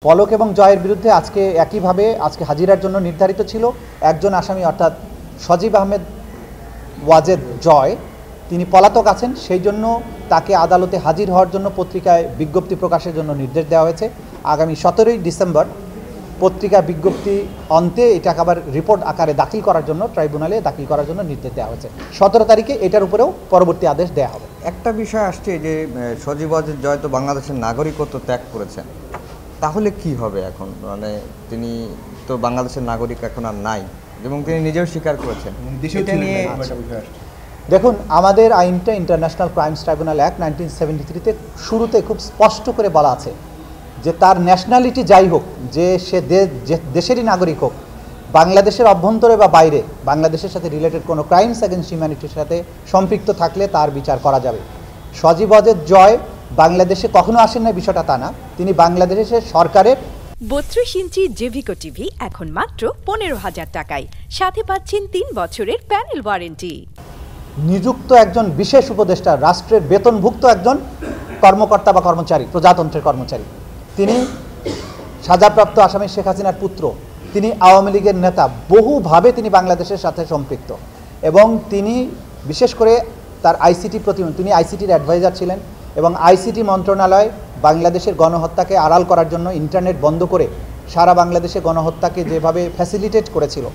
পলক এবং জয়ের বিরুদ্ধে আজকে একইভাবে আজকে হাজিরার জন্য নির্ধারিত ছিল একজন আসামি অর্থাৎ সজীব আহমেদ ওয়াজেদ জয়। তিনি পলাতক আছেন, সেই জন্য তাকে আদালতে হাজির হওয়ার জন্য পত্রিকায় বিজ্ঞপ্তি প্রকাশের জন্য নির্দেশ দেওয়া হয়েছে। আগামী 17ই ডিসেম্বর পত্রিকা বিজ্ঞপ্তি অন্তে এটাকে আবার রিপোর্ট আকারে দাখিল করার জন্য ট্রাইব্যুনালে দাখিল করার জন্য নির্দেশ দেওয়া হয়েছে। 17 তারিখে এটার উপরেও পরবর্তী আদেশ দেওয়া হবে। একটা বিষয় আসছে যে সজীব ওয়াজেদ জয় তো বাংলাদেশের নাগরিকত্ব ত্যাগ করেছেন, তাহলে কি হবে এখন? মানে তিনি তো বাংলাদেশের নাগরিক এখন আর নাই এবং তিনি নিজেও স্বীকার করেছেন। দেখুন, আমাদের আইনটা ইন্টারন্যাশনাল ক্রাইমস ট্রাইব্যুনাল অ্যাক্ট 1973-তে শুরুতে খুব স্পষ্ট করে বলা আছে যে তার ন্যাশনালিটি যাই হোক, যে সে দেশেরই নাগরিক হোক, বাংলাদেশের অভ্যন্তরে বা বাইরে বাংলাদেশের সাথে রিলেটেড কোনো ক্রাইমস অ্যাগেন্স্ট হিউম্যানিটির সাথে সম্পৃক্ত থাকলে তার বিচার করা যাবে। সজীব ওয়াজেদ জয় বাংলাদেশে কখনো আসেন না, বিষয়টা তা না। তিনি বাংলাদেশের সরকারের 32 ইঞ্চি জেভিকো টিভি এখন মাত্র 15,000 টাকায়, সাথে পাচ্ছেন 3 বছরের প্যানেল ওয়ারেন্টি। নিযুক্ত একজন বিশেষ উপদেষ্টা, রাষ্ট্রের বেতনভুক্ত একজন কর্মকর্তা বা কর্মচারী, প্রজাতন্ত্রের কর্মচারী। তিনি সাজাপ্রাপ্ত আসামি শেখ হাসিনার পুত্র, তিনি আওয়ামী লীগের নেতা, বহুভাবে তিনি বাংলাদেশের সাথে সম্পৃক্ত এবং তিনি বিশেষ করে তার আইসিটি প্রতিমন্ত্রী, তিনি আইসিটির অ্যাডভাইজার ছিলেন এবং আইসিটি মন্ত্রণালয় বাংলাদেশের গণহত্যাকে আড়াল করার জন্য ইন্টারনেট বন্ধ করে সারা বাংলাদেশে গণহত্যাকে যেভাবে ফ্যাসিলিটেট করেছিল,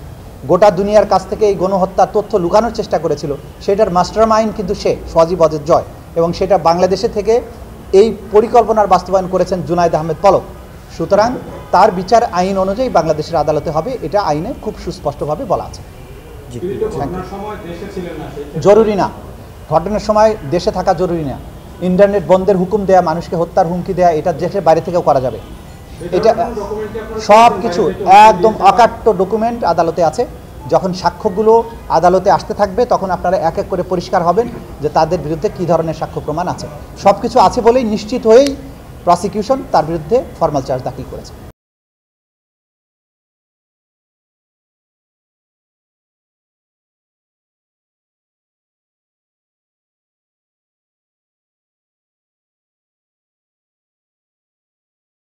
গোটা দুনিয়ার কাছ থেকে এই গণহত্যার তথ্য লুকানোর চেষ্টা করেছিল, সেটার মাস্টারমাইন্ড কিন্তু সে সজীব ওয়াজেদ জয় এবং সেটা বাংলাদেশে থেকে এই পরিকল্পনার বাস্তবায়ন করেছেন জুনায়েদ আহমেদ পলক। সুতরাং তার বিচার আইন অনুযায়ী বাংলাদেশের আদালতে হবে, এটা আইনে খুব সুস্পষ্টভাবে বলা আছে। জরুরি না, ঘটনার সময় দেশে থাকা জরুরি না। ইন্টারনেট বন্ধের হুকুম দেয়া, মানুষকে হত্যার হুমকি দেয়া, এটা দেশের বাইরে থেকেও করা যাবে। এটা সব কিছু একদম অকাট্য ডকুমেন্ট আদালতে আছে। যখন সাক্ষ্যগুলো আদালতে আসতে থাকবে তখন আপনারা এক এক করে পরিষ্কার হবেন যে তাদের বিরুদ্ধে কী ধরনের সাক্ষ্য প্রমাণ আছে। সব কিছু আছে বলেই নিশ্চিত হয়েই প্রসিকিউশন তার বিরুদ্ধে ফর্মাল চার্জ দাখিল করেছে।